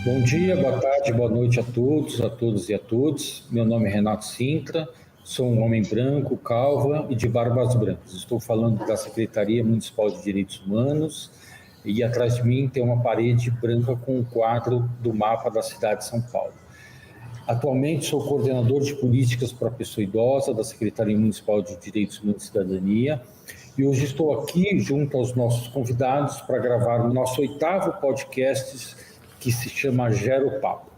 Bom dia, boa tarde, boa noite a todas e a todos. Meu nome é Renato Sintra, sou um homem branco, calvo e de barbas brancas. Estou falando da Secretaria Municipal de Direitos Humanos e atrás de mim tem uma parede branca com um quadro do mapa da cidade de São Paulo. Atualmente sou coordenador de políticas para a pessoa idosa da Secretaria Municipal de Direitos Humanos e Cidadania e hoje estou aqui junto aos nossos convidados para gravar o nosso 8º podcast que se chama Gero Papo.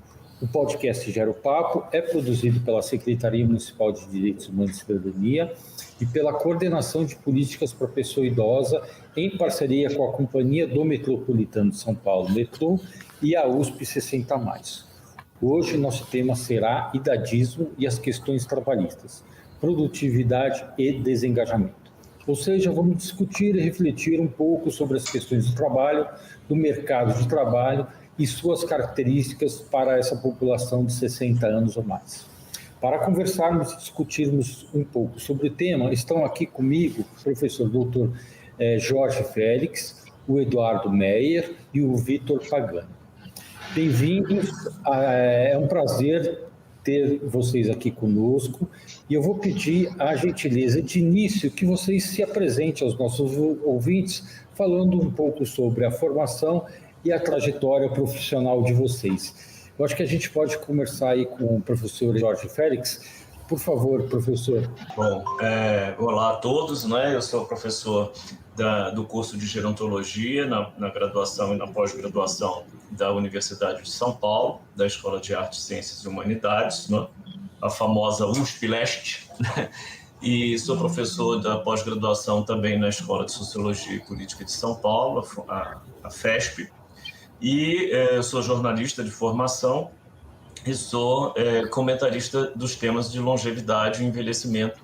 O podcast Gero Papo é produzido pela Secretaria Municipal de Direitos Humanos e Cidadania e pela Coordenação de Políticas para a Pessoa Idosa em parceria com a Companhia do Metropolitano de São Paulo, Metrô, e a USP 60+. Hoje nosso tema será idadismo e as questões trabalhistas, produtividade e desengajamento. Ou seja, vamos discutir e refletir um pouco sobre as questões do trabalho, do mercado de trabalho e suas características para essa população de 60 anos ou mais. Para conversarmos e discutirmos um pouco sobre o tema, estão aqui comigo o professor Dr. Jorge Félix, o Eduardo Meyer e o Vitor Pagani. Bem-vindos, é um prazer ter vocês aqui conosco e eu vou pedir a gentileza de início que vocês se apresentem aos nossos ouvintes falando um pouco sobre a formação e a trajetória profissional de vocês. Eu acho que a gente pode começar aí com o professor Jorge Félix. Por favor, professor. Bom, olá a todos, né? Eu sou professor do curso de Gerontologia na graduação e na pós-graduação da Universidade de São Paulo, da Escola de Artes, Ciências e Humanidades, né? A famosa USP-Leste, e sou professor da pós-graduação também na Escola de Sociologia e Política de São Paulo, a FESP, e sou jornalista de formação e sou comentarista dos temas de longevidade e envelhecimento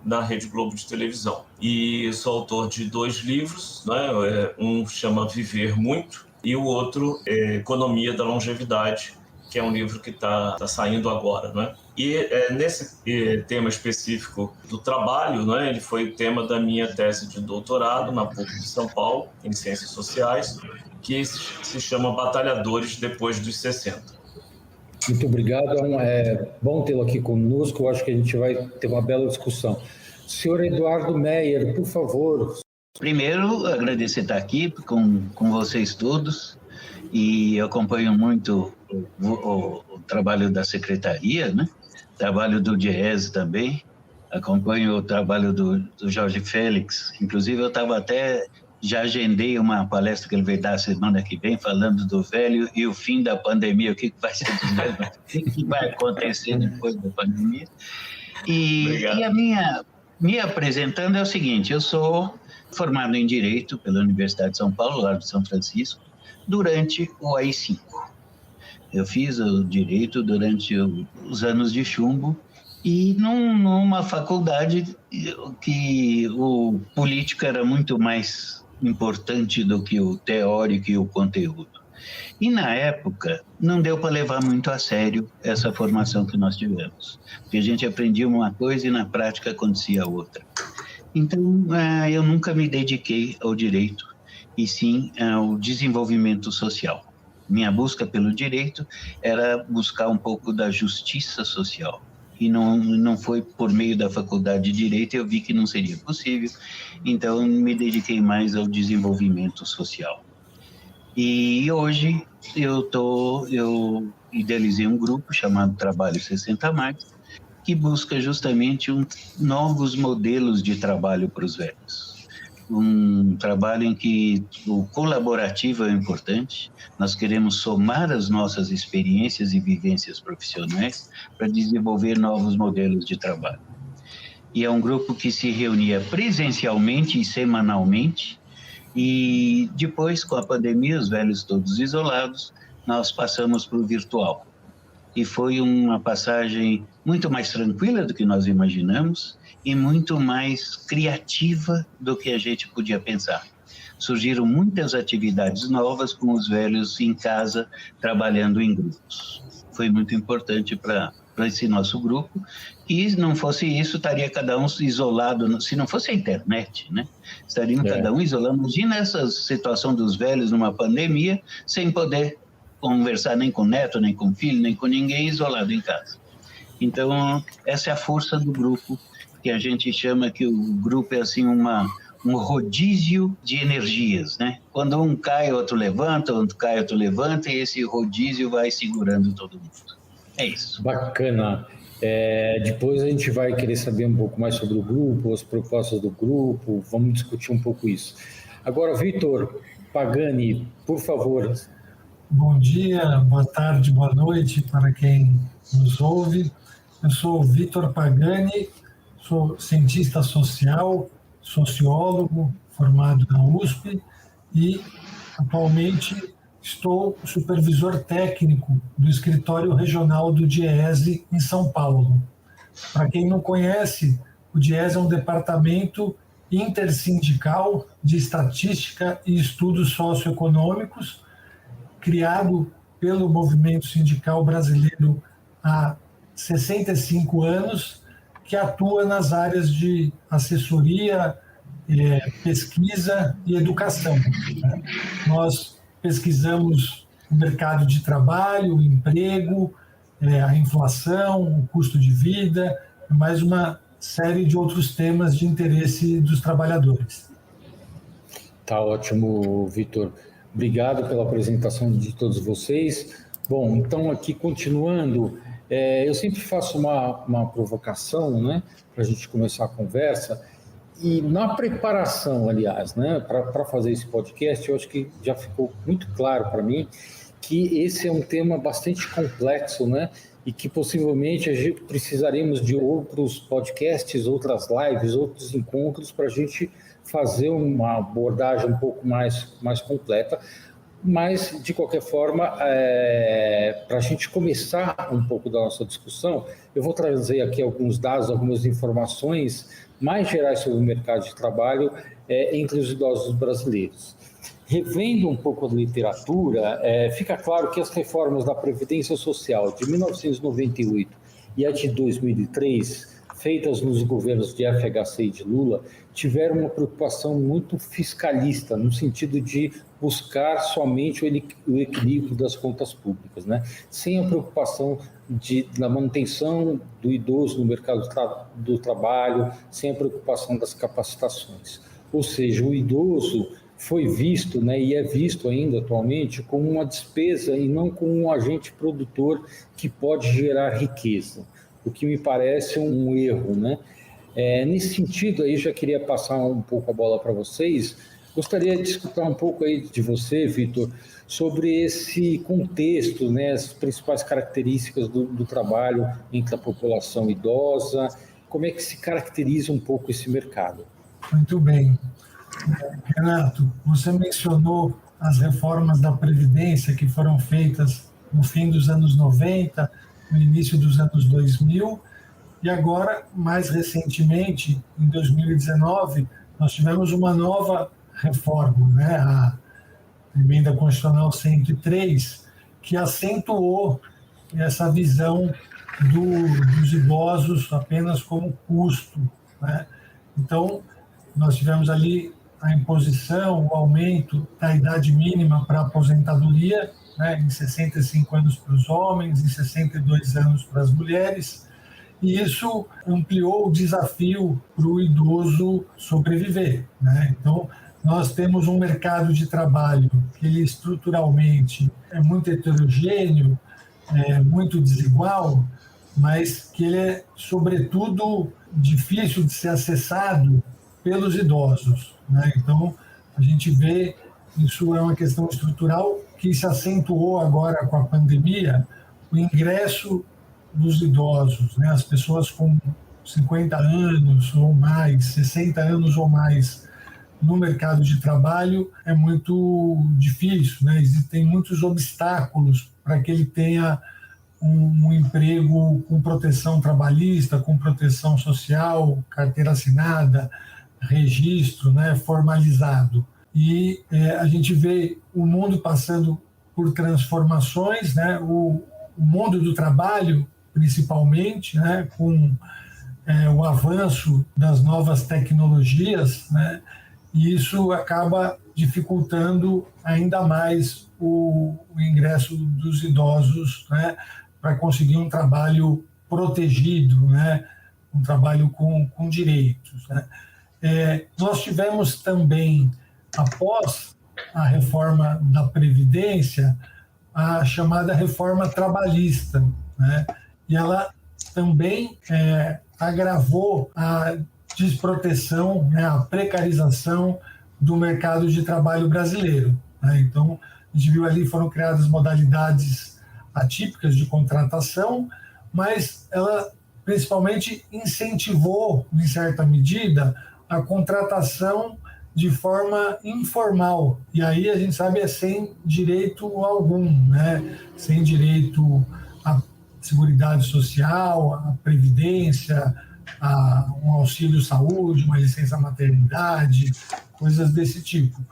na Rede Globo de televisão. E sou autor de 2 livros, né? Um chama Viver Muito e o outro Economia da Longevidade, que é um livro que está saindo agora, né? E nesse tema específico do trabalho, né? Ele foi o tema da minha tese de doutorado na PUC de São Paulo, em Ciências Sociais, que se chama Batalhadores Depois dos 60. Muito obrigado, é bom tê-lo aqui conosco, eu acho que a gente vai ter uma bela discussão. Senhor Eduardo Meyer, por favor. Primeiro, agradecer estar aqui com vocês todos, e eu acompanho muito o trabalho da Secretaria, né? Trabalho do DIEESE também, acompanho o trabalho do Jorge Félix, inclusive eu estava até... Já agendei uma palestra que ele vai dar semana que vem, falando do velho e o fim da pandemia, o que vai ser dos velhos, o que vai acontecer depois da pandemia. E a me apresentando é o seguinte, eu sou formado em Direito pela Universidade de São Paulo, lá de São Francisco, durante o AI-5. Eu fiz o Direito durante os anos de chumbo, e numa faculdade que o político era muito mais importante do que o teórico e o conteúdo. E na época não deu para levar muito a sério essa formação que nós tivemos, porque a gente aprendia uma coisa e na prática acontecia outra. Então eu nunca me dediquei ao direito, e sim ao desenvolvimento social. Minha busca pelo direito era buscar um pouco da justiça social. E não foi por meio da faculdade de Direito, eu vi que não seria possível, então me dediquei mais ao desenvolvimento social. E hoje eu idealizei um grupo chamado Trabalho 60+, que busca justamente novos modelos de trabalho para os velhos. Um trabalho em que o colaborativo é importante, nós queremos somar as nossas experiências e vivências profissionais para desenvolver novos modelos de trabalho. E é um grupo que se reunia presencialmente e semanalmente, e depois, com a pandemia, os velhos todos isolados, nós passamos para o virtual. E foi uma passagem muito mais tranquila do que nós imaginamos e muito mais criativa do que a gente podia pensar. Surgiram muitas atividades novas com os velhos em casa, trabalhando em grupos. Foi muito importante para para esse nosso grupo, e se não fosse isso, estaria cada um isolado, se não fosse a internet, né? Estariam cada um isolado. Imagina essa situação dos velhos numa pandemia, sem poder conversar nem com o neto, nem com o filho, nem com ninguém, isolado em casa. Então, essa é a força do grupo, que a gente chama que o grupo é assim um rodízio de energias, né? Quando um cai, outro levanta, outro cai, outro levanta, e esse rodízio vai segurando todo mundo. É isso. Bacana. Depois a gente vai querer saber um pouco mais sobre o grupo, as propostas do grupo, vamos discutir um pouco isso. Agora, Vitor Pagani, por favor. Bom dia, boa tarde, boa noite para quem nos ouve. Eu sou Vitor Pagani, sou cientista social, sociólogo, formado na USP e atualmente estou supervisor técnico do escritório regional do DIEESE em São Paulo. Para quem não conhece, o DIEESE é um departamento intersindical de estatística e estudos socioeconômicos, criado pelo movimento sindical brasileiro há 65 anos, que atua nas áreas de assessoria, pesquisa e educação. Nós pesquisamos o mercado de trabalho, o emprego, a inflação, o custo de vida, e mais uma série de outros temas de interesse dos trabalhadores. Tá ótimo, Vitor. Obrigado pela apresentação de todos vocês. Bom, então aqui continuando, eu sempre faço uma provocação, né, para a gente começar a conversa. E na preparação, aliás, né, para fazer esse podcast, eu acho que já ficou muito claro para mim que esse é um tema bastante complexo, né, e que possivelmente a gente precisaremos de outros podcasts, outras lives, outros encontros para a gente fazer uma abordagem um pouco mais completa. Mas, de qualquer forma, para a gente começar um pouco da nossa discussão, eu vou trazer aqui alguns dados, algumas informações mais gerais sobre o mercado de trabalho entre os idosos brasileiros. Revendo um pouco a literatura, fica claro que as reformas da Previdência Social de 1998 e a de 2003, feitas nos governos de FHC e de Lula, tiveram uma preocupação muito fiscalista, no sentido de buscar somente o equilíbrio das contas públicas, né? Sem a preocupação da manutenção do idoso no mercado do trabalho, sem a preocupação das capacitações. Ou seja, o idoso foi visto, né, e é visto ainda atualmente como uma despesa e não como um agente produtor que pode gerar riqueza, o que me parece um erro, né? Nesse sentido, aí já queria passar um pouco a bola para vocês. Gostaria de escutar um pouco aí de você, Vitor, sobre esse contexto, né, as principais características do trabalho entre a população idosa, como é que se caracteriza um pouco esse mercado. Muito bem. Renato, você mencionou as reformas da Previdência que foram feitas no fim dos anos 90, no início dos anos 2000, e agora, mais recentemente, em 2019, nós tivemos uma nova reforma, né? A Emenda Constitucional 103, que acentuou essa visão dos idosos apenas como custo, né? Então, nós tivemos ali a imposição, o aumento da idade mínima para a aposentadoria, né, em 65 anos para os homens, em 62 anos para as mulheres, e isso ampliou o desafio para o idoso sobreviver, né? Então, nós temos um mercado de trabalho que ele estruturalmente é muito heterogêneo, muito desigual, mas que ele é, sobretudo, difícil de ser acessado pelos idosos, né? Então, a gente vê, isso é uma questão estrutural que se acentuou agora com a pandemia, o ingresso dos idosos, né? As pessoas com 50 anos ou mais, 60 anos ou mais no mercado de trabalho é muito difícil, né? Existem muitos obstáculos para que ele tenha um emprego com proteção trabalhista, com proteção social, carteira assinada, registro, né, formalizado. E a gente vê o mundo passando por transformações, né? O mundo do trabalho principalmente, né, com o avanço das novas tecnologias, né, e isso acaba dificultando ainda mais o ingresso dos idosos, né, para conseguir um trabalho protegido, né, um trabalho com direitos, né. Nós tivemos também, após a reforma da Previdência, a chamada reforma trabalhista, né, e ela também agravou a desproteção, né, a precarização do mercado de trabalho brasileiro, né. Então, a gente viu ali, foram criadas modalidades atípicas de contratação, mas ela principalmente incentivou, em certa medida, a contratação de forma informal. E aí a gente sabe é sem direito algum, né? Sem direito à seguridade social, à previdência, a um auxílio saúde, uma licença maternidade, coisas desse tipo.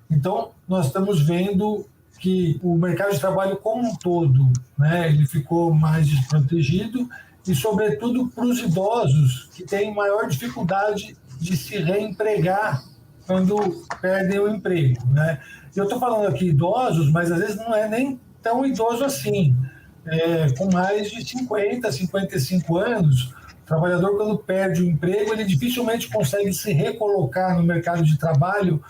Então, nós estamos vendo que o mercado de trabalho como um todo, né, ele ficou mais desprotegido e, sobretudo, para os idosos, que têm maior dificuldade de se reempregar quando perdem o emprego, né? Eu estou falando aqui idosos, mas às vezes não é nem tão idoso assim. Com mais de 50, 55 anos, o trabalhador, quando perde o emprego, ele dificilmente consegue se recolocar no mercado de trabalho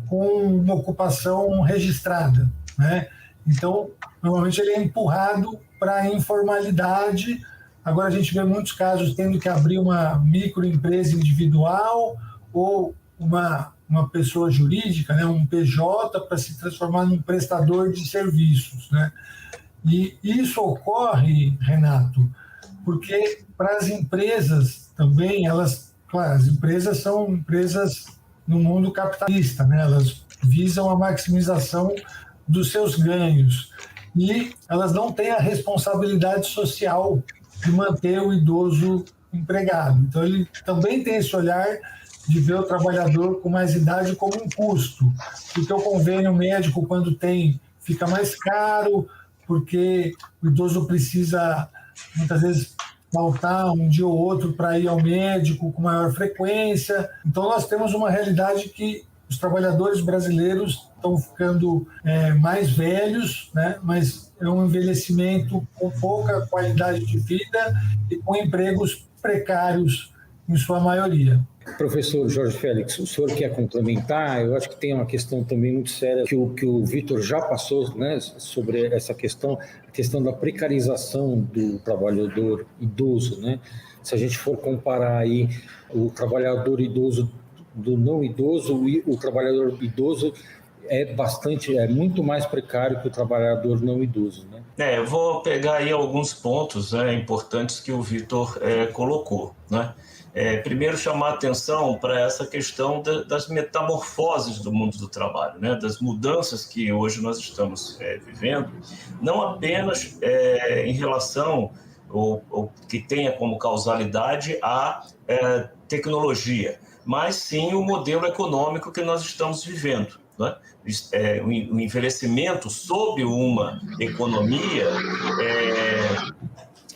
com uma ocupação registrada, né? Então, normalmente ele é empurrado para a informalidade. Agora a gente vê muitos casos tendo que abrir uma microempresa individual ou uma pessoa jurídica, né, um PJ, para se transformar num prestador de serviços, né? E isso ocorre, Renato, porque para as empresas também, claro, as empresas são empresas no mundo capitalista, né? Elas visam a maximização dos seus ganhos e elas não têm a responsabilidade social de manter o idoso empregado. Então, ele também tem esse olhar de ver o trabalhador com mais idade como um custo, porque o convênio médico, quando tem, fica mais caro, porque o idoso precisa, muitas vezes, faltar um dia ou outro para ir ao médico com maior frequência. Então, nós temos uma realidade que os trabalhadores brasileiros estão ficando mais velhos, né? Mas é um envelhecimento com pouca qualidade de vida e com empregos precários em sua maioria. Professor Jorge Félix, o senhor quer complementar? Eu acho que tem uma questão também muito séria que o Vitor já passou, né, sobre essa questão, a questão da precarização do trabalhador idoso, né? Se a gente for comparar aí o trabalhador idoso do não idoso, o trabalhador idoso é muito mais precário que o trabalhador não idoso, né? Eu vou pegar aí alguns pontos, né, importantes que o Vitor colocou, né? Primeiro, chamar a atenção para essa questão das metamorfoses do mundo do trabalho, né? Das mudanças que hoje nós estamos vivendo, não apenas em relação ou que tenha como causalidade a tecnologia, mas sim o modelo econômico que nós estamos vivendo, né? O envelhecimento sob uma economia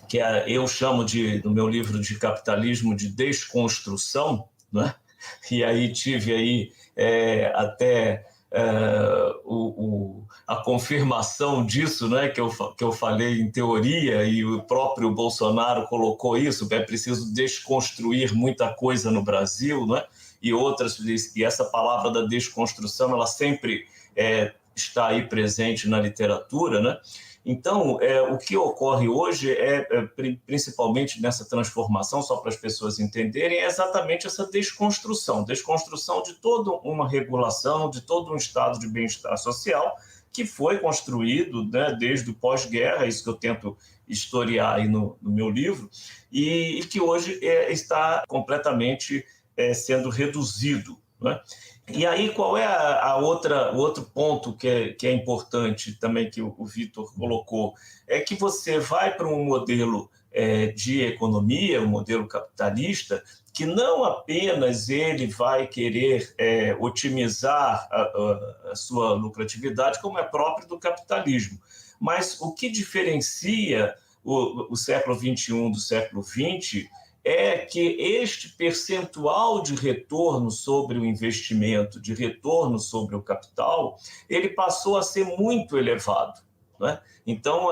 que eu chamo no meu livro de capitalismo de desconstrução, né? E aí tive aí até a confirmação disso, né? Que eu falei em teoria, e o próprio Bolsonaro colocou isso, é preciso desconstruir muita coisa no Brasil, né? E essa palavra da desconstrução, ela sempre está aí presente na literatura, né? Então, o que ocorre hoje principalmente nessa transformação, só para as pessoas entenderem, é exatamente essa desconstrução de toda uma regulação, de todo um estado de bem-estar social que foi construído, né, desde o pós-guerra, isso que eu tento historiar aí no meu livro, e que hoje está completamente sendo reduzido, né? E aí, qual é o outro ponto que é importante também que o Vitor colocou? É que você vai para um modelo de economia, um modelo capitalista, que não apenas ele vai querer otimizar a sua lucratividade, como é próprio do capitalismo, mas o que diferencia o século XXI do século XX, é que este percentual de retorno sobre o investimento, de retorno sobre o capital, ele passou a ser muito elevado, né? Então,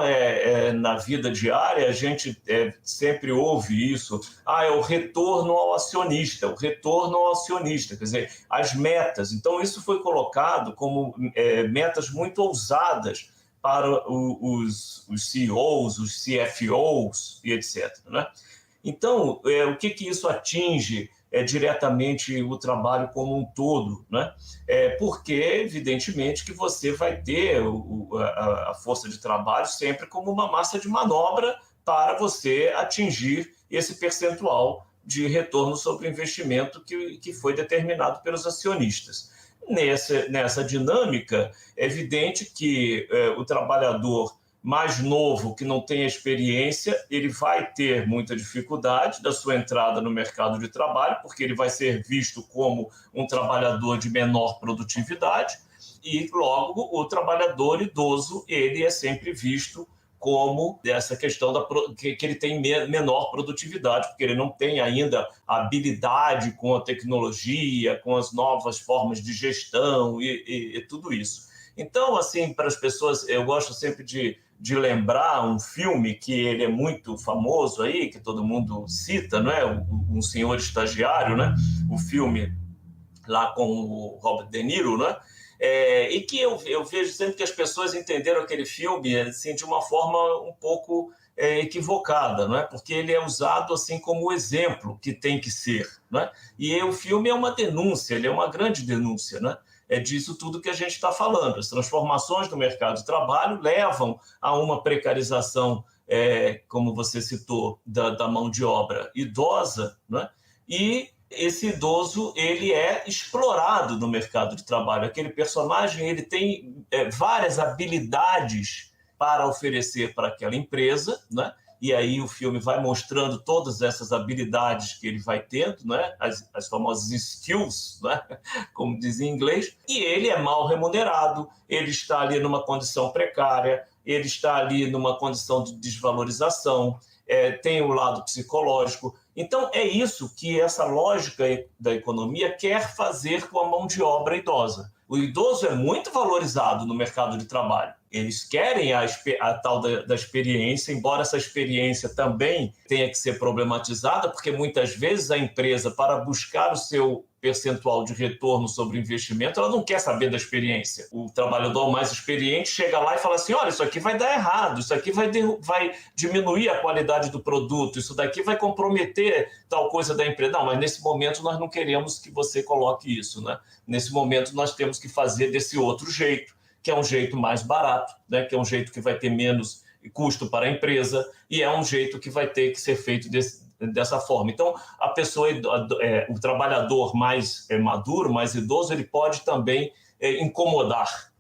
na vida diária, a gente sempre ouve isso, é o retorno ao acionista, quer dizer, as metas. Então, isso foi colocado como metas muito ousadas para os CEOs, os CFOs e etc., né? Então, o que isso atinge diretamente o trabalho como um todo, né? Porque, evidentemente, que você vai ter a força de trabalho sempre como uma massa de manobra para você atingir esse percentual de retorno sobre o investimento que foi determinado pelos acionistas. Nessa dinâmica, é evidente que o trabalhador mais novo, que não tem experiência, ele vai ter muita dificuldade da sua entrada no mercado de trabalho, porque ele vai ser visto como um trabalhador de menor produtividade, e logo o trabalhador idoso, ele é sempre visto como essa questão que ele tem menor produtividade, porque ele não tem ainda habilidade com a tecnologia, com as novas formas de gestão e tudo isso. Então, assim, para as pessoas, eu gosto sempre de lembrar um filme que ele é muito famoso aí, que todo mundo cita, não é? Um Senhor Estagiário, né? O filme lá com o Robert De Niro, né? E que eu vejo sempre que as pessoas entenderam aquele filme assim, de uma forma um pouco equivocada, não é? Porque ele é usado assim como exemplo que tem que ser, né? E o filme é uma denúncia, ele é uma grande denúncia, né? É disso tudo que a gente está falando. As transformações do mercado de trabalho levam a uma precarização, como você citou, da mão de obra idosa, né? E esse idoso ele é explorado no mercado de trabalho. Aquele personagem ele tem várias habilidades para oferecer para aquela empresa, né? E aí o filme vai mostrando todas essas habilidades que ele vai tendo, né? As famosas skills, né? Como diz em inglês, e ele é mal remunerado, ele está ali numa condição precária, ele está ali numa condição de desvalorização, tem o lado psicológico. Então, é isso que essa lógica da economia quer fazer com a mão de obra idosa. O idoso é muito valorizado no mercado de trabalho. Eles querem a tal da experiência, embora essa experiência também tenha que ser problematizada, porque muitas vezes a empresa, para buscar o seu percentual de retorno sobre o investimento, ela não quer saber da experiência. O trabalhador mais experiente chega lá e fala assim, olha, isso aqui vai dar errado, isso aqui vai diminuir a qualidade do produto, isso daqui vai comprometer tal coisa da empresa. Não, mas nesse momento nós não queremos que você coloque isso, né? Nesse momento nós temos que fazer desse outro jeito, que é um jeito mais barato, né? Que é um jeito que vai ter menos custo para a empresa e é um jeito que vai ter que ser feito dessa forma. Então, a pessoa, o trabalhador mais maduro, mais idoso, ele pode também incomodar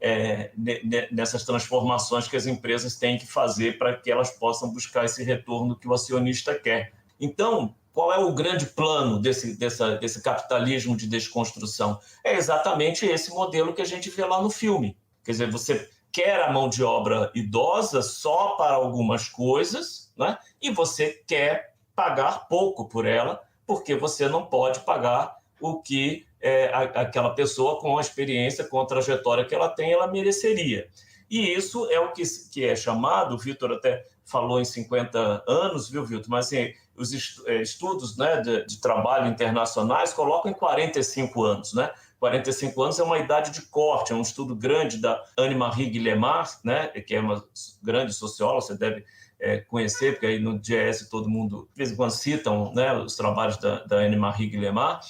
nessas transformações que as empresas têm que fazer para que elas possam buscar esse retorno que o acionista quer. Então, qual é o grande plano desse capitalismo de desconstrução? É exatamente esse modelo que a gente vê lá no filme. Quer dizer, você quer a mão de obra idosa só para algumas coisas, né? E você quer pagar pouco por ela, porque você não pode pagar o que aquela pessoa com a experiência, com a trajetória que ela tem, ela mereceria. E isso é o que é chamado, o Vitor até falou em 50 anos, viu, Vitor? Mas assim, os estudos, né, de trabalho internacionais colocam em 45 anos, né? 45 anos é uma idade de corte, é um estudo grande da Anne-Marie Guillemard, né, que é uma grande socióloga, você deve conhecer, porque aí no GES todo mundo, de vez em quando, citam, né, os trabalhos da Anne-Marie Guillemard,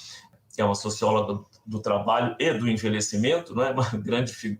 que é uma socióloga do trabalho e do envelhecimento, né,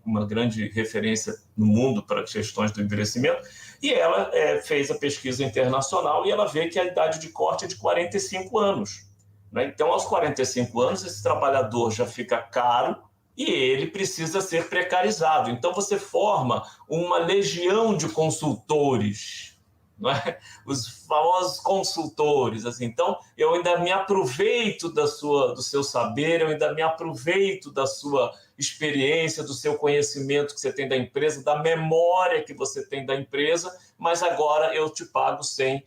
uma grande referência no mundo para questões do envelhecimento, e ela fez a pesquisa internacional e ela vê que a idade de corte é de 45 anos. Né? Então, aos 45 anos, esse trabalhador já fica caro e ele precisa ser precarizado. Então, você forma uma legião de consultores, não é? Os famosos consultores, assim. Então, eu ainda me aproveito do seu saber, eu ainda me aproveito da sua experiência, do seu conhecimento que você tem da empresa, da memória que você tem da empresa, mas agora eu te pago sem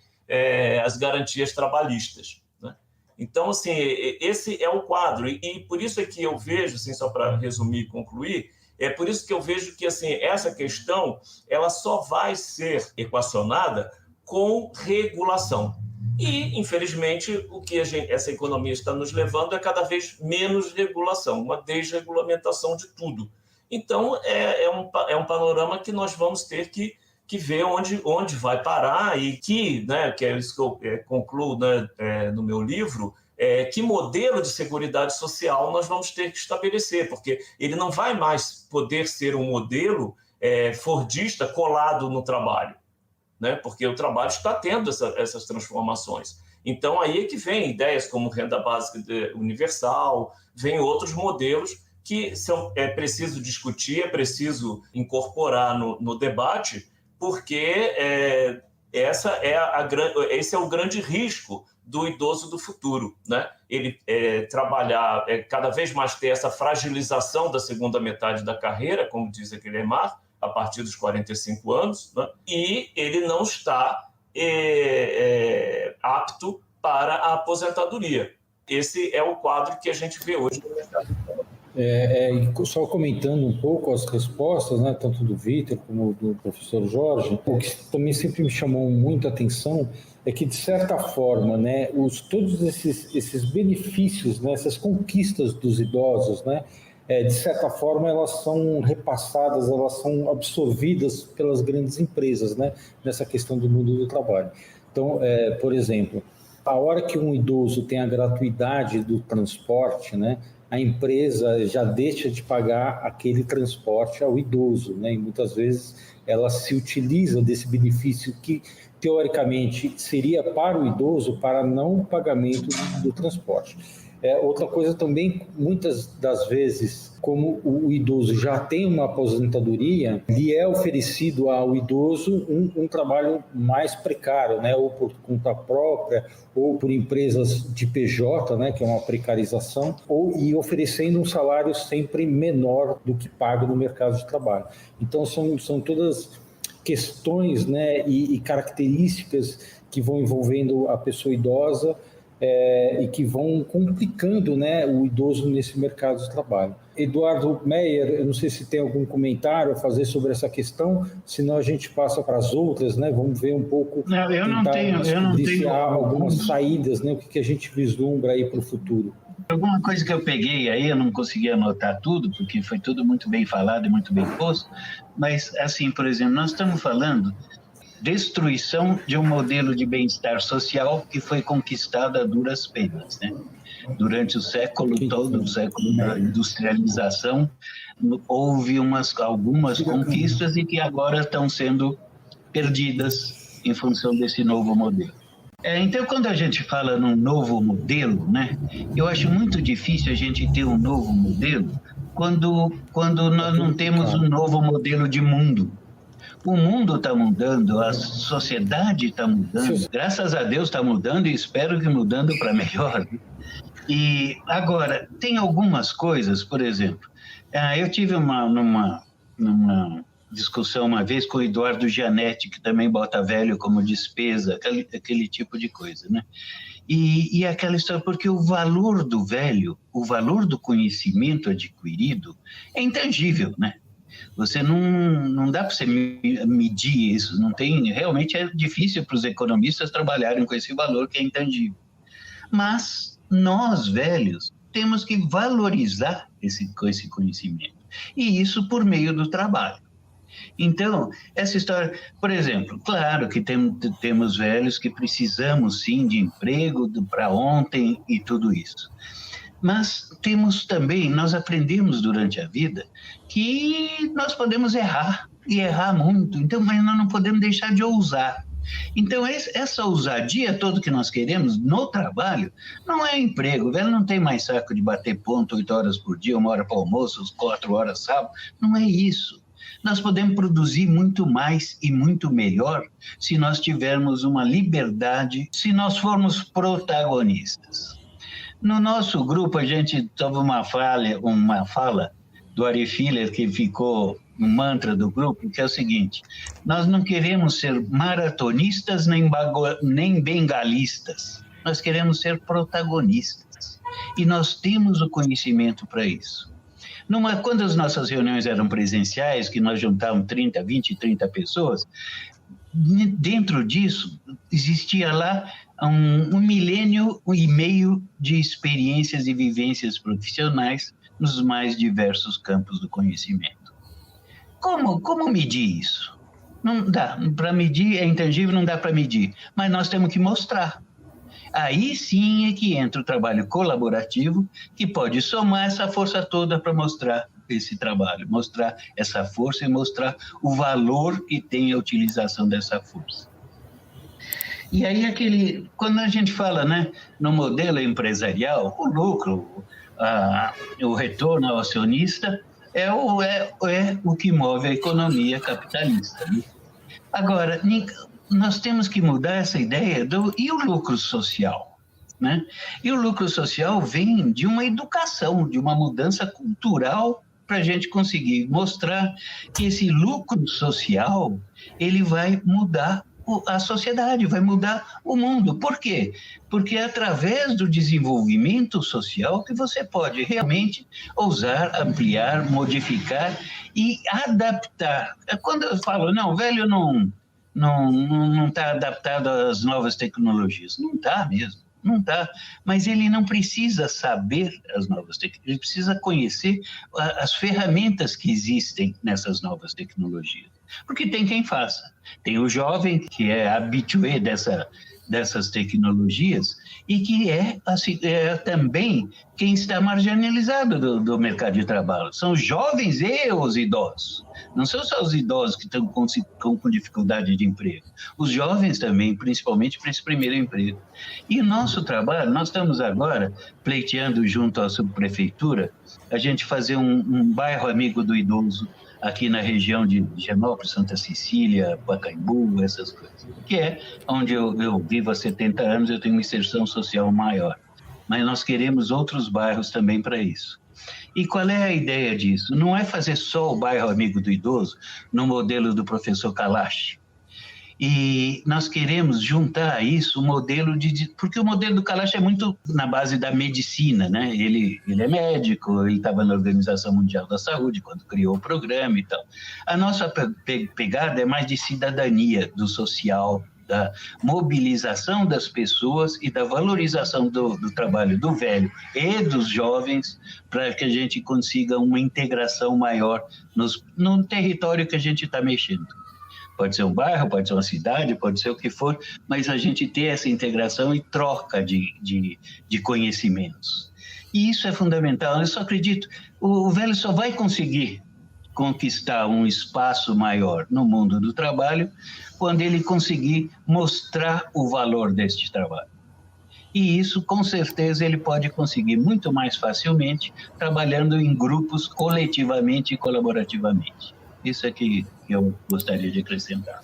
as garantias trabalhistas, né? Então, assim, esse é o quadro. E por isso é que eu vejo, assim, só para resumir e concluir, é por isso que eu vejo que, assim, essa questão ela só vai ser equacionada com regulação. E, infelizmente, o que essa economia está nos levando é cada vez menos regulação, uma desregulamentação de tudo. Então, é um panorama que nós vamos ter que ver onde vai parar e que é isso que eu concluo, né, no meu livro, que modelo de seguridade social nós vamos ter que estabelecer, porque ele não vai mais poder ser um modelo fordista colado no trabalho, né? Porque o trabalho está tendo essas transformações. Então, aí é que vem ideias como renda básica universal, vem outros modelos que é preciso discutir, é preciso incorporar no debate, porque esse é o grande risco do idoso do futuro, né? Ele trabalhar, cada vez mais ter essa fragilização da segunda metade da carreira, como diz aquele Emar, a partir dos 45 anos, né? E ele não está apto para a aposentadoria. Esse é o quadro que a gente vê hoje no mercado de trabalho. Só comentando um pouco as respostas, né, tanto do Vitor como do professor Jorge, o que também sempre me chamou muito a atenção é que, de certa forma, né, todos esses benefícios, né, essas conquistas dos idosos, né, de certa forma, elas são repassadas, elas são absorvidas pelas grandes empresas, né, nessa questão do mundo do trabalho. Então, por exemplo, a hora que um idoso tem a gratuidade do transporte, né, a empresa já deixa de pagar aquele transporte ao idoso, né? E muitas vezes ela se utiliza desse benefício que, teoricamente, seria para o idoso para não pagamento do transporte. Outra coisa também, muitas das vezes, como o idoso já tem uma aposentadoria, lhe é oferecido ao idoso um trabalho mais precário, né? Ou por conta própria, ou por empresas de PJ, né? Que é uma precarização, e oferecendo um salário sempre menor do que paga no mercado de trabalho. Então, são todas questões, né? E características que vão envolvendo a pessoa idosa, e que vão complicando, né, o idoso nesse mercado de trabalho. Eduardo Meyer, eu não sei se tem algum comentário a fazer sobre essa questão, senão a gente passa para as outras, né? Vamos ver um pouco. Eu não tenho. Se há algumas saídas, né? O que a gente vislumbra aí para o futuro. Alguma coisa que eu peguei aí, eu não consegui anotar tudo, porque foi tudo muito bem falado e muito bem posto, mas, assim, por exemplo, nós estamos falando destruição de um modelo de bem-estar social que foi conquistado a duras penas, né? Durante o século todo, o século da industrialização, houve algumas conquistas e que agora estão sendo perdidas em função desse novo modelo. Então, quando a gente fala num novo modelo, né, eu acho muito difícil a gente ter um novo modelo quando nós não temos um novo modelo de mundo. O mundo está mudando, a sociedade está mudando, graças a Deus está mudando e espero que mudando para melhor. E agora, tem algumas coisas, por exemplo, eu tive numa discussão uma vez com o Eduardo Gianetti, que também bota velho como despesa, aquele tipo de coisa, né? E aquela história, porque o valor do velho, o valor do conhecimento adquirido é intangível, né? Você não dá para você medir isso, não tem, realmente é difícil para os economistas trabalharem com esse valor que é intangível. Mas nós, velhos, temos que valorizar esse conhecimento, e isso por meio do trabalho. Então, essa história, por exemplo, claro que temos velhos que precisamos sim de emprego para ontem e tudo isso. Mas temos também, nós aprendemos durante a vida que nós podemos errar, e errar muito, então, mas nós não podemos deixar de ousar. Então, essa ousadia toda que nós queremos no trabalho não é emprego. O velho não tem mais saco de bater ponto 8 horas por dia, 1 hora para almoço, 4 horas sábado. Não é isso. Nós podemos produzir muito mais e muito melhor se nós tivermos uma liberdade, se nós formos protagonistas. No nosso grupo, a gente teve uma fala do Ari Filler, que ficou um mantra do grupo, que é o seguinte: nós não queremos ser maratonistas nem bengalistas, nós queremos ser protagonistas. E nós temos o conhecimento para isso. Quando as nossas reuniões eram presenciais, que nós juntávamos 20, 30 pessoas, dentro disso existia lá 1,5 milênio de experiências e vivências profissionais nos mais diversos campos do conhecimento. Como medir isso? Não dá. Para medir é intangível, não dá para medir. Mas nós temos que mostrar. Aí sim é que entra o trabalho colaborativo, que pode somar essa força toda para mostrar esse trabalho, mostrar essa força e mostrar o valor que tem a utilização dessa força. E aí quando a gente fala, né, no modelo empresarial, o lucro, o retorno ao acionista é o que move a economia capitalista, né? Agora, nós temos que mudar essa ideia e o lucro social, né? E o lucro social vem de uma educação, de uma mudança cultural, para a gente conseguir mostrar que esse lucro social ele vai mudar a sociedade, vai mudar o mundo. Por quê? Porque é através do desenvolvimento social que você pode realmente ousar, ampliar, modificar e adaptar. Quando eu falo, não, velho não está adaptado às novas tecnologias. Não está mesmo, não está. Mas ele não precisa saber as novas tecnologias, ele precisa conhecer as ferramentas que existem nessas novas tecnologias. Porque tem quem faça. Tem o jovem que é habitué dessas tecnologias e que é também quem está marginalizado do mercado de trabalho. São os jovens e os idosos. Não são só os idosos que estão com dificuldade de emprego. Os jovens também, principalmente para esse primeiro emprego. E o nosso trabalho, nós estamos agora pleiteando junto à subprefeitura a gente fazer um bairro amigo do idoso aqui na região de Higienópolis, Santa Cecília, Pacaembu, essas coisas. Que é onde eu vivo há 70 anos, eu tenho uma inserção social maior. Mas nós queremos outros bairros também para isso. E qual é a ideia disso? Não é fazer só o bairro amigo do idoso no modelo do professor Kalash. E nós queremos juntar a isso o modelo porque o modelo do Kalash é muito na base da medicina, né? Ele é médico, ele estava na Organização Mundial da Saúde quando criou o programa e tal. A nossa pegada é mais de cidadania, do social, da mobilização das pessoas e da valorização do trabalho do velho e dos jovens para que a gente consiga uma integração maior no território que a gente está mexendo. Pode ser um bairro, pode ser uma cidade, pode ser o que for, mas a gente ter essa integração e troca de conhecimentos. E isso é fundamental. Eu só acredito, o velho só vai conseguir conquistar um espaço maior no mundo do trabalho quando ele conseguir mostrar o valor deste trabalho. E isso, com certeza, ele pode conseguir muito mais facilmente trabalhando em grupos coletivamente e colaborativamente. Isso é que eu gostaria de acrescentar.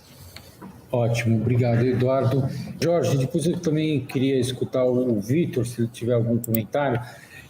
Ótimo, obrigado, Eduardo. Jorge, depois eu também queria escutar o Vitor, se ele tiver algum comentário.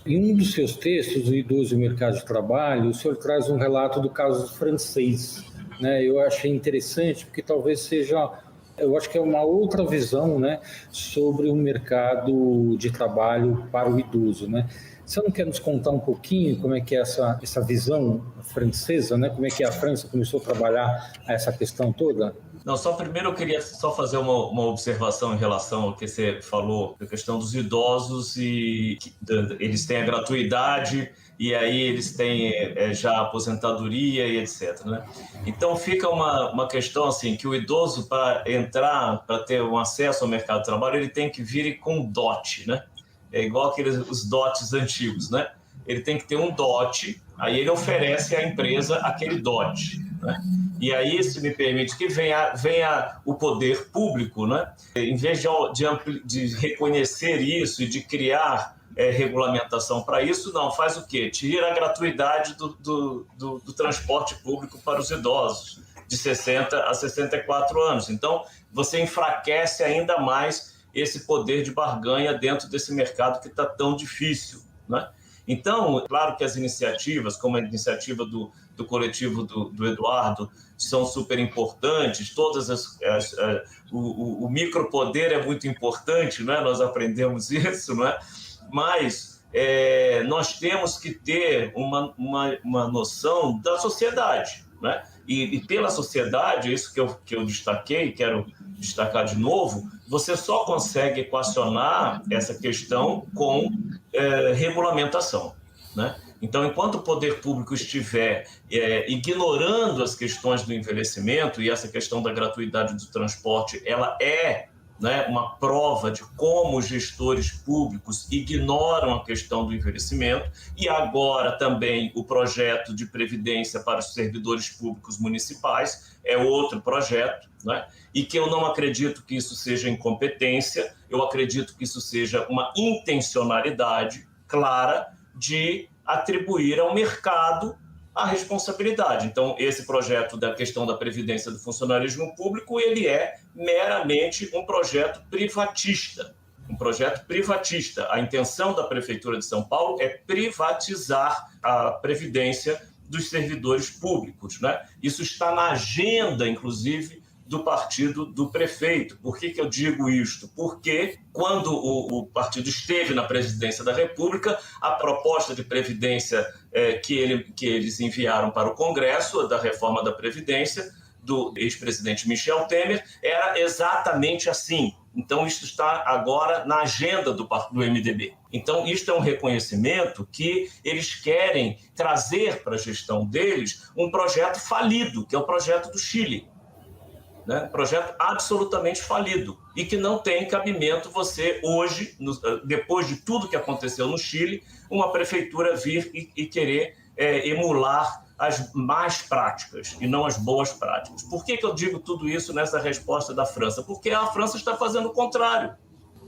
Em um dos seus textos, O Idoso e o Mercado de Trabalho, o senhor traz um relato do caso francês, né? Eu achei interessante, porque talvez seja, eu acho que é uma outra visão, né, sobre o mercado de trabalho para o idoso, né? Você não quer nos contar um pouquinho como é que é essa visão francesa, né? Como é que a França começou a trabalhar essa questão toda? Não, só primeiro eu queria só fazer uma observação em relação ao que você falou, da questão dos idosos e eles têm a gratuidade e aí eles têm já a aposentadoria e etc, né? Então fica uma questão assim, que o idoso para entrar, para ter um acesso ao mercado de trabalho, ele tem que vir com dote, né? É igual os dotes antigos, né? Ele tem que ter um dote, aí ele oferece à empresa aquele dote, né? E aí, se me permite, que venha o poder público, né? Em vez de reconhecer isso e de criar regulamentação para isso. Não, faz o quê? Tira a gratuidade do transporte público para os idosos, de 60 a 64 anos. Então, você enfraquece ainda mais esse poder de barganha dentro desse mercado que está tão difícil, né? Então, claro que as iniciativas, como a iniciativa do coletivo do Eduardo, são super importantes, o micropoder é muito importante, né? Nós aprendemos isso, né? Mas nós temos que ter uma noção da sociedade, né? E pela sociedade, isso que eu destaquei, quero destacar de novo, você só consegue equacionar essa questão com regulamentação, né? Então, enquanto o poder público estiver ignorando as questões do envelhecimento, e essa questão da gratuidade do transporte, ela né, uma prova de como os gestores públicos ignoram a questão do envelhecimento, e agora também o projeto de previdência para os servidores públicos municipais é outro projeto, né? E que eu não acredito que isso seja incompetência, eu acredito que isso seja uma intencionalidade clara de atribuir ao mercado a responsabilidade. Então, esse projeto da questão da previdência do funcionarismo público, ele é meramente um projeto privatista. A intenção da Prefeitura de São Paulo é privatizar a previdência dos servidores públicos, né? Isso está na agenda, inclusive, do partido do prefeito. Por que eu digo isto? Porque quando o partido esteve na presidência da República, a proposta de previdência que eles enviaram para o Congresso, da reforma da Previdência, do ex-presidente Michel Temer, era exatamente assim. Então, isso está agora na agenda do MDB. Então, isto é um reconhecimento que eles querem trazer para a gestão deles um projeto falido, que é o projeto do Chile. Né? Projeto absolutamente falido e que não tem cabimento você hoje, depois de tudo que aconteceu no Chile, uma prefeitura vir e querer emular as más práticas e não as boas práticas. Por que eu digo tudo isso nessa resposta da França? Porque a França está fazendo o contrário.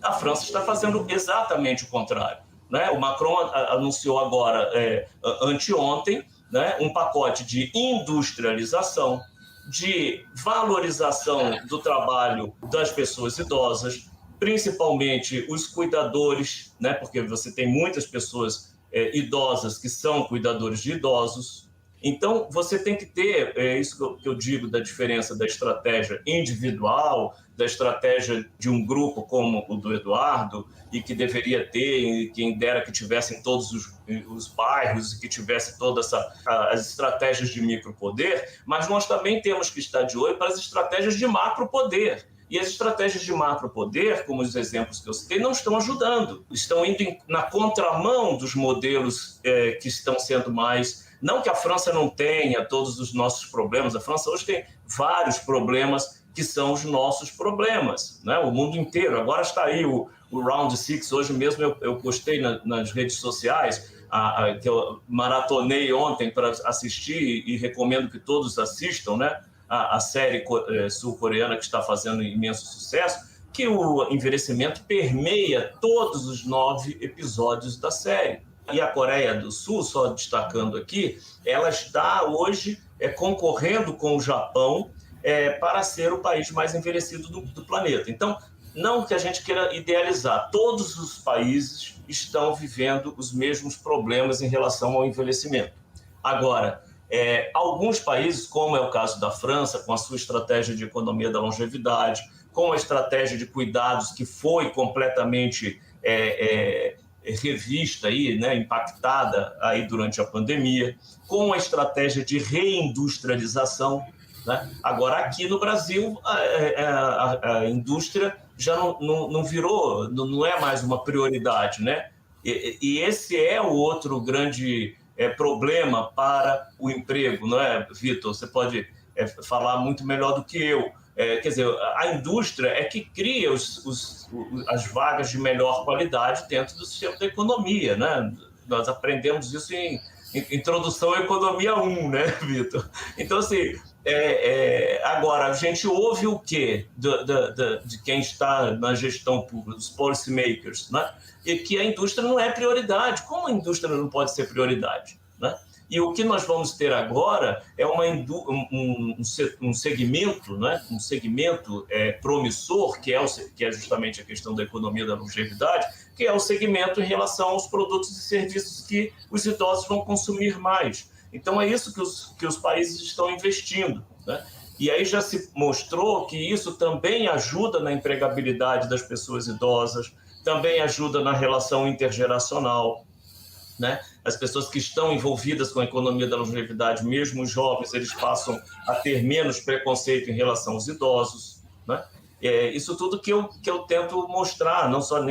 A França está fazendo exatamente o contrário, né? O Macron anunciou agora, anteontem, né, um pacote de industrialização, de valorização do trabalho das pessoas idosas, principalmente os cuidadores, né? Porque você tem muitas pessoas idosas que são cuidadores de idosos. Então, você tem que ter, isso que eu digo da diferença da estratégia individual, da estratégia de um grupo como o do Eduardo, e que deveria ter, e quem dera que tivesse em todos os bairros, e que tivesse todas as estratégias de micropoder, mas nós também temos que estar de olho para as estratégias de macropoder. E as estratégias de macropoder, como os exemplos que eu citei, não estão ajudando. Estão indo na contramão dos modelos que estão sendo mais... Não que a França não tenha todos os nossos problemas, a França hoje tem vários problemas que são os nossos problemas, né? O mundo inteiro. Agora está aí o Round 6, hoje mesmo eu postei nas redes sociais, que eu maratonei ontem para assistir e recomendo que todos assistam, né? A série sul-coreana que está fazendo imenso sucesso, que o envelhecimento permeia todos os 9 episódios da série. E a Coreia do Sul, só destacando aqui, ela está hoje concorrendo com o Japão para ser o país mais envelhecido do planeta. Então, não que a gente queira idealizar, todos os países estão vivendo os mesmos problemas em relação ao envelhecimento. Agora, alguns países, como é o caso da França, com a sua estratégia de economia da longevidade, com a estratégia de cuidados que foi completamente revista aí, né, impactada aí durante a pandemia, com a estratégia de reindustrialização, né? Agora, aqui no Brasil, a indústria já não virou, não é mais uma prioridade, né? E esse é o outro grande problema para o emprego, não é, Vitor? Você pode falar muito melhor do que eu. Quer dizer, a indústria é que cria as vagas de melhor qualidade dentro do sistema da economia, né? Nós aprendemos isso em Introdução à Economia 1, né, Vitor? Então, assim, Agora, a gente ouve o quê de quem está na gestão pública, dos policymakers, né? E que a indústria não é prioridade. Como a indústria não pode ser prioridade, né? E o que nós vamos ter agora é um segmento, né? Um segmento promissor, que é justamente a questão da economia da longevidade, que é o segmento em relação aos produtos e serviços que os idosos vão consumir mais. Então, é isso que os países estão investindo, né? E aí já se mostrou que isso também ajuda na empregabilidade das pessoas idosas, também ajuda na relação intergeracional, né? As pessoas que estão envolvidas com a economia da longevidade, mesmo os jovens, eles passam a ter menos preconceito em relação aos idosos, né? Isso tudo que eu tento mostrar, não só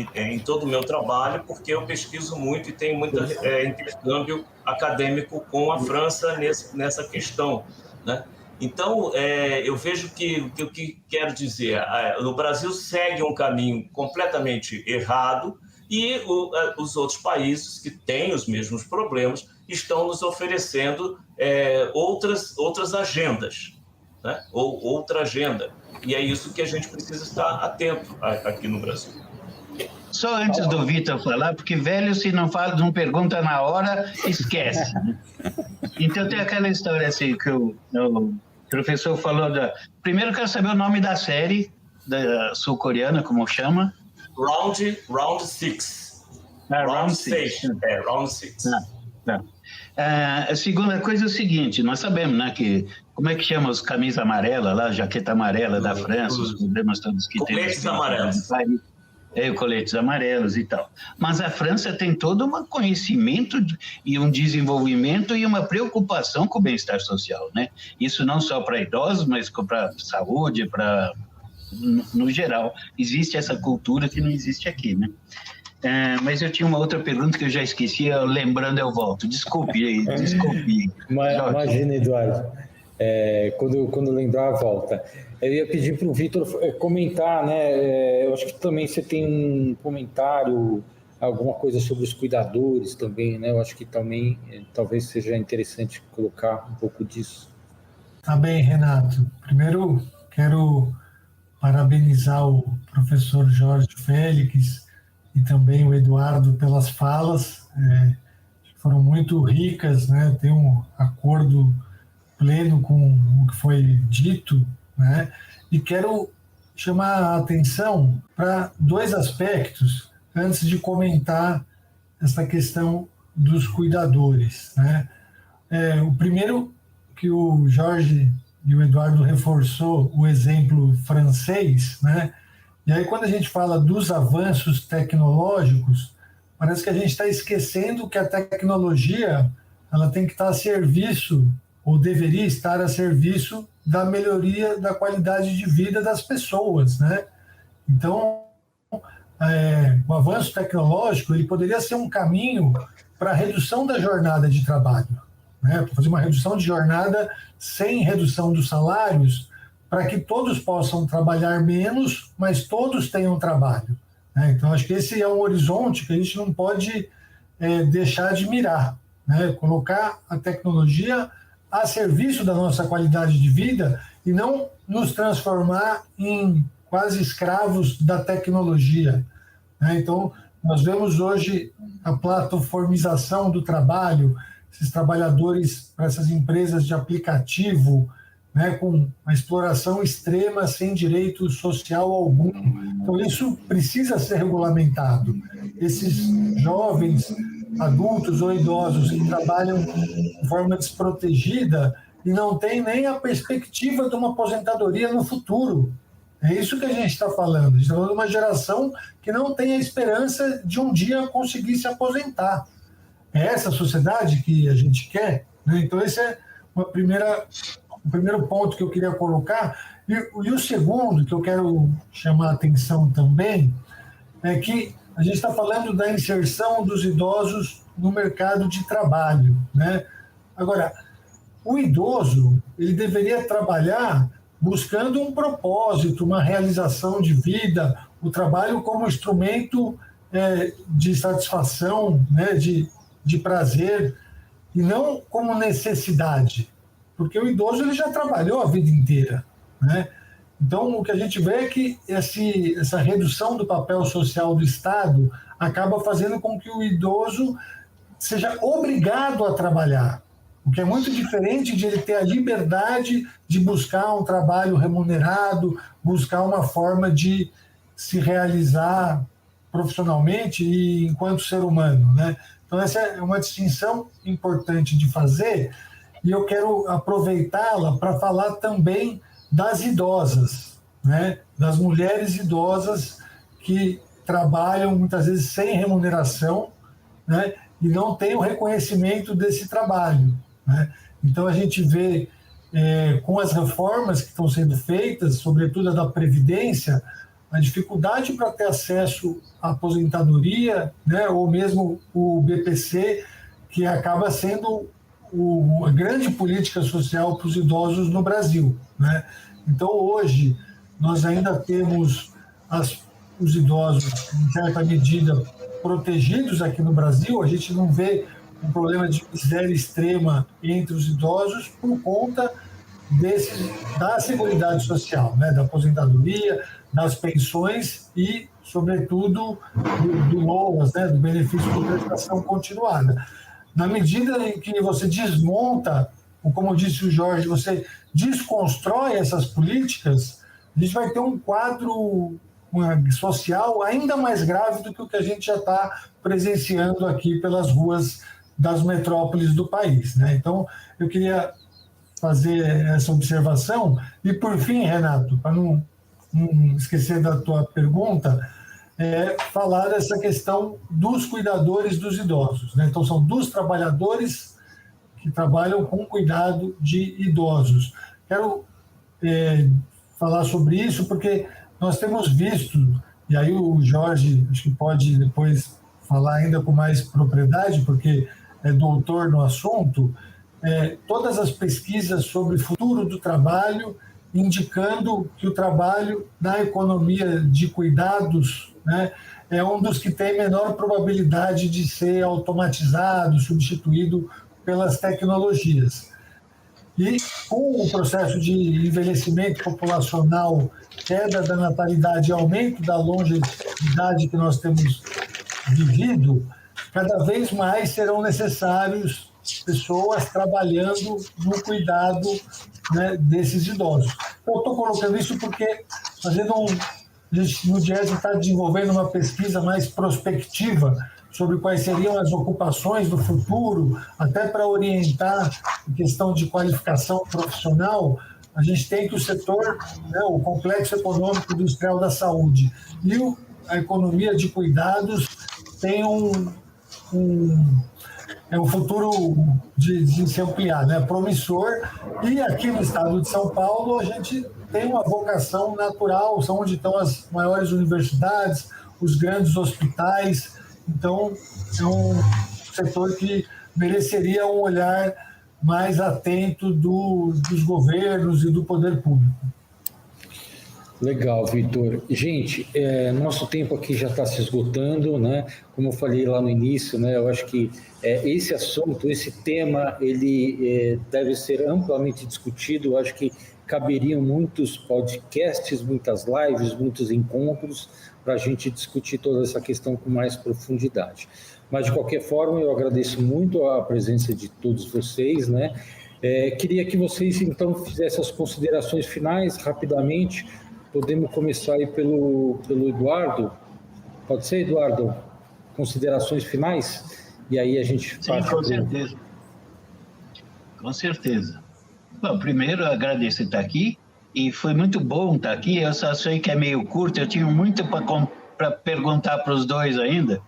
em todo o meu trabalho, porque eu pesquiso muito e tenho muito intercâmbio acadêmico com a França nessa questão, né? Então, eu vejo que o que quero dizer, o Brasil segue um caminho completamente errado e os outros países que têm os mesmos problemas estão nos oferecendo outras agendas, né? Ou outra agenda. E é isso que a gente precisa estar atento aqui no Brasil. Só antes do Vitor falar, porque velho, se não fala, não pergunta na hora, esquece. Então tem aquela história assim que o professor falou Primeiro eu quero saber o nome da série da sul-coreana, como chama? Round 6. Round 6. Round 6. A segunda coisa é o seguinte, nós sabemos, né, que como é que chama os camisas amarelas lá, jaqueta amarela da França, os problemas todos que tem. Coletes amarelos. Coletes amarelos e tal. Mas a França tem todo um conhecimento e um desenvolvimento e uma preocupação com o bem-estar social, né? Isso não só para idosos, mas para saúde, no geral. Existe essa cultura que não existe aqui, né? Mas eu tinha uma outra pergunta que eu já esqueci, lembrando eu volto. Desculpe. Imagina, Eduardo. Quando lembrar, volta. Eu ia pedir para o Vitor comentar, né? Eu acho que também você tem um comentário, alguma coisa sobre os cuidadores também, né? Eu acho que também talvez seja interessante colocar um pouco disso. Tá bem, Renato. Primeiro, quero parabenizar o professor Jorge Félix e também o Eduardo pelas falas, foram muito ricas, né? Tem um acordo pleno com o que foi dito, né? E quero chamar a atenção para dois aspectos antes de comentar essa questão dos cuidadores, né? O primeiro, que o Jorge e o Eduardo reforçou o exemplo francês, né? E aí, quando a gente fala dos avanços tecnológicos, parece que a gente está esquecendo que a tecnologia ela tem que estar a serviço, ou deveria estar a serviço, da melhoria da qualidade de vida das pessoas, né? Então, o avanço tecnológico ele poderia ser um caminho para a redução da jornada de trabalho, né? Para fazer uma redução de jornada sem redução dos salários, para que todos possam trabalhar menos, mas todos tenham trabalho, né? Então, acho que esse é um horizonte que a gente não pode deixar de mirar, né? Colocar a tecnologia a serviço da nossa qualidade de vida e não nos transformar em quase escravos da tecnologia, né? Então, nós vemos hoje a plataformização do trabalho, esses trabalhadores para essas empresas de aplicativo, né, com uma exploração extrema, sem direito social algum. Então, isso precisa ser regulamentado. Esses jovens, adultos ou idosos que trabalham de forma desprotegida e não têm nem a perspectiva de uma aposentadoria no futuro. É isso que a gente está falando. A gente está falando de uma geração que não tem a esperança de um dia conseguir se aposentar. É essa sociedade que a gente quer, né? Então, esse é o primeiro ponto que eu queria colocar. E o segundo, que eu quero chamar a atenção também, é que a gente está falando da inserção dos idosos no mercado de trabalho, né? Agora, o idoso, ele deveria trabalhar buscando um propósito, uma realização de vida, o trabalho como instrumento de satisfação, né? de prazer, e não como necessidade. porque o idoso ele já trabalhou a vida inteira, né? Então, o que a gente vê é que essa redução do papel social do Estado acaba fazendo com que o idoso seja obrigado a trabalhar, o que é muito diferente de ele ter a liberdade de buscar um trabalho remunerado, buscar uma forma de se realizar profissionalmente e enquanto ser humano, né? Então, essa é uma distinção importante de fazer, e eu quero aproveitá-la para falar também das idosas, né? Das mulheres idosas que trabalham muitas vezes sem remuneração, né? E não tem o reconhecimento desse trabalho, né? Então, a gente vê, com as reformas que estão sendo feitas, sobretudo a da Previdência, a dificuldade para ter acesso à aposentadoria, né? Ou mesmo o BPC, que acaba sendo a grande política social para os idosos no Brasil, né? Então, hoje, nós ainda temos os idosos, em certa medida, protegidos aqui no Brasil. A gente não vê um problema de miséria extrema entre os idosos por conta da Seguridade Social, né? Da aposentadoria, das pensões e, sobretudo, do LOAS, né? Do benefício de prestação continuada. Na medida em que você desmonta, ou como disse o Jorge, você desconstrói essas políticas, a gente vai ter um quadro social ainda mais grave do que o que a gente já está presenciando aqui pelas ruas das metrópoles do país, né? Então, eu queria fazer essa observação. E, por fim, Renato, para não esquecer da tua pergunta, falar dessa questão dos cuidadores dos idosos, né? Então, são dos trabalhadores que trabalham com cuidado de idosos. Quero falar sobre isso porque nós temos visto, e aí o Jorge acho que pode depois falar ainda com mais propriedade, porque é doutor no assunto, todas as pesquisas sobre o futuro do trabalho indicando que o trabalho na economia de cuidados, né, é um dos que tem menor probabilidade de ser automatizado, substituído pelas tecnologias. E com o processo de envelhecimento populacional, queda da natalidade e aumento da longevidade que nós temos vivido, cada vez mais serão necessários pessoas trabalhando no cuidado, né, desses idosos. Eu estou colocando isso porque a gente no DIEESE está desenvolvendo uma pesquisa mais prospectiva sobre quais seriam as ocupações do futuro, até para orientar a questão de qualificação profissional. A gente tem que o setor, né, o complexo econômico industrial da saúde e a economia de cuidados tem um futuro de se ampliar, né, promissor. E aqui no estado de São Paulo a gente tem uma vocação natural, são onde estão as maiores universidades, os grandes hospitais. Então, é um setor que mereceria um olhar mais atento dos governos e do poder público. Legal, Vitor. Gente, nosso tempo aqui já está se esgotando, né? Como eu falei lá no início, né? Eu acho que esse assunto, esse tema, ele deve ser amplamente discutido. Eu acho que caberiam muitos podcasts, muitas lives, muitos encontros para a gente discutir toda essa questão com mais profundidade. Mas, de qualquer forma, eu agradeço muito a presença de todos vocês, né? Queria que vocês, então, fizessem as considerações finais, rapidamente. Podemos começar aí pelo Eduardo. Pode ser, Eduardo? Considerações finais? E aí a gente... Sim, com certeza. Com certeza. Bom, primeiro, agradeço estar aqui. E foi muito bom estar aqui. Eu só sei que é meio curto. Eu tinha muito para perguntar para os dois ainda.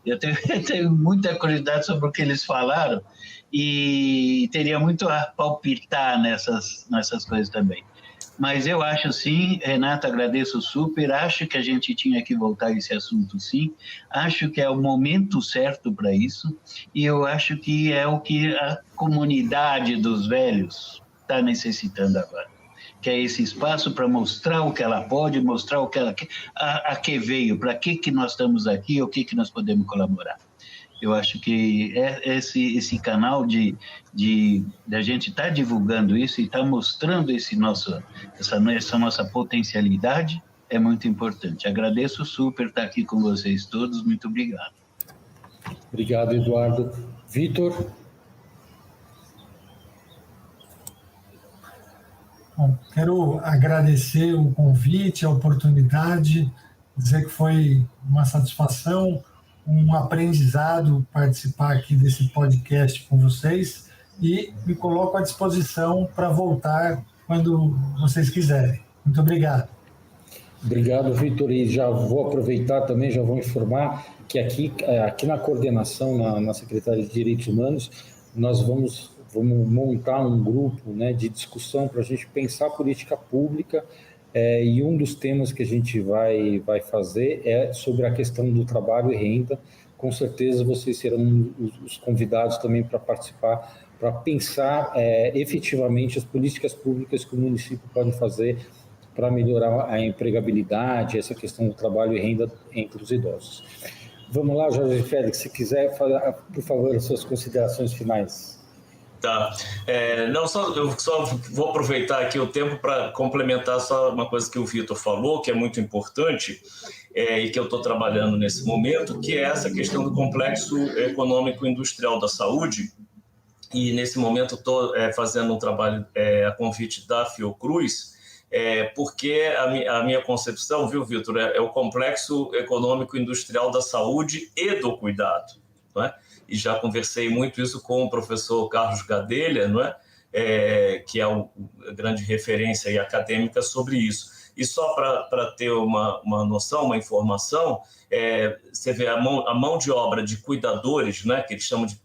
Eu tenho muita curiosidade sobre o que eles falaram e teria muito a palpitar nessas coisas também. Mas eu acho sim, Renato, agradeço super, acho que a gente tinha que voltar a esse assunto sim, acho que é o momento certo para isso e eu acho que é o que a comunidade dos velhos está necessitando agora, que é esse espaço para mostrar o que ela pode, mostrar o que ela quer, a que veio, para que nós estamos aqui, o que nós podemos colaborar. Eu acho que esse canal de a gente estar divulgando isso e estar mostrando essa nossa potencialidade é muito importante. Agradeço super estar aqui com vocês todos. Muito obrigado. Obrigado, Eduardo. Vitor? Bom, quero agradecer o convite, a oportunidade, dizer que foi uma satisfação, um aprendizado participar aqui desse podcast com vocês e me coloco à disposição para voltar quando vocês quiserem. Muito obrigado. Obrigado, Vitor, e já vou aproveitar também, já vou informar que aqui na coordenação, na Secretaria de Direitos Humanos, nós vamos montar um grupo, né, de discussão para a gente pensar política pública, e um dos temas que a gente vai fazer é sobre a questão do trabalho e renda. Com certeza vocês serão os convidados também para participar, para pensar efetivamente as políticas públicas que o município pode fazer para melhorar a empregabilidade, essa questão do trabalho e renda entre os idosos. Vamos lá, Jorge Félix, se quiser, por favor, as suas considerações finais. Tá. Eu só vou aproveitar aqui o tempo para complementar só uma coisa que o Vitor falou, que é muito importante, e que eu estou trabalhando nesse momento, que é essa questão do complexo econômico industrial da saúde. E nesse momento estou fazendo um trabalho a convite da Fiocruz, porque a minha concepção, viu, Vitor, é o complexo econômico industrial da saúde e do cuidado, não é? E já conversei muito isso com o professor Carlos Gadelha, não é? Que é a grande referência e acadêmica sobre isso. E só para ter uma noção, uma informação, você vê a mão de obra de cuidadores, né, que eles chamam de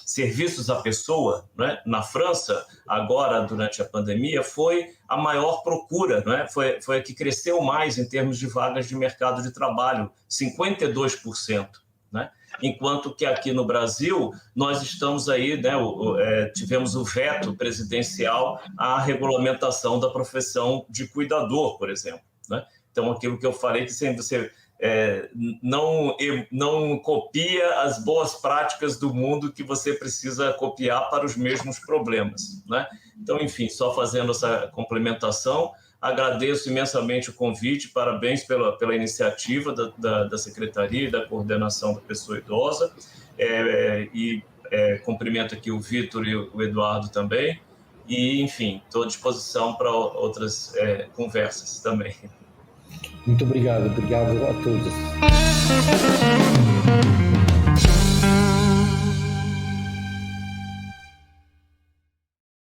serviços à pessoa, né? Na França, agora, durante a pandemia, foi a maior procura, né? Foi a que cresceu mais em termos de vagas de mercado de trabalho, 52%. Né? Enquanto que aqui no Brasil, nós estamos aí, né, tivemos o veto presidencial à regulamentação da profissão de cuidador, por exemplo. Né? Então, aquilo que eu falei, que sempre você não copia as boas práticas do mundo que você precisa copiar para os mesmos problemas. Né? Então, enfim, só fazendo essa complementação, agradeço imensamente o convite, parabéns pela iniciativa da Secretaria e da Coordenação da Pessoa Idosa, e cumprimento aqui o Vitor e o Eduardo também, e, enfim, estou à disposição para outras conversas também. Muito obrigado a todos.